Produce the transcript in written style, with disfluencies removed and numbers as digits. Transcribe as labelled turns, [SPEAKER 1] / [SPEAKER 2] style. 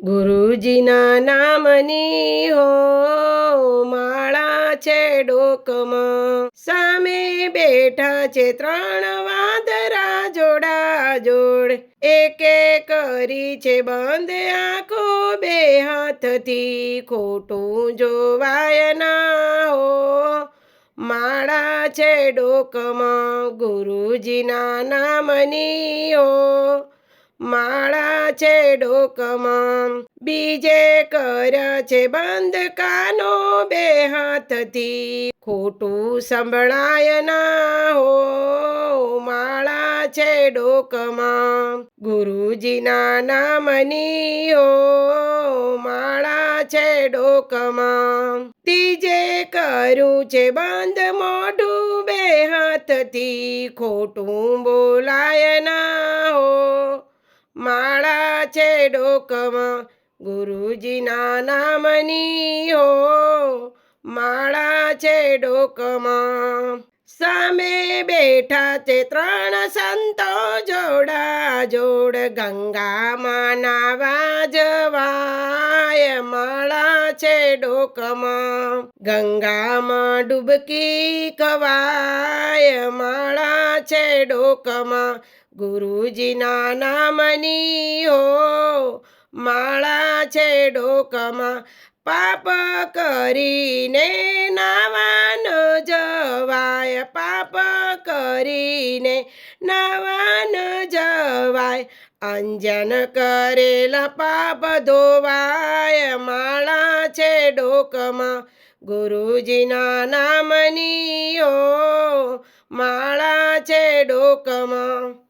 [SPEAKER 1] ગુરુજીના નામની હો માળા છે ડોકમાં, સામે બેઠા છે ત્રણ વાદરા જોડા જોડ, એકે કરી છે બંધ આંખો બે હાથથી, ખોટું જોવાય ના હો માળા છે ડોકમાં. ગુરુજીના નામની હો માળા છે ડોકમાં, બીજે કર છે બંધ કાનો બે હાથથી, ખોટું સંભળાય ના હો માળા છે ડોકમાં. ગુરુજીના નામની હો માળા છે ડોકમાં, ત્રીજે કરું છે બંધ મોઢું બે હાથથી, ખોટું બોલાય ના હો માળા છે ડોકમાં. ગુરુજીના નામની હો માળા છે ડોકમાં, સામે બેઠા તે ત્રણ સંતો જોડા જોડ, ગંગામાં નાવા જવાય માળા છે ડોકમાં, ગંગામાં ડૂબકી ખવાય માળા છે ડોકમાં. ગુરુજીના નામની હો માળા છે ડોકમાં, પાપ કરીને નાવા ન જવાય, પાપ કરીને નાવા ન જવાય, અંજન કરેલા પાપ ધોવાય માળા છે ડોકમાં. ગુરુજીના નામની હો માળા છે ડોકમાં.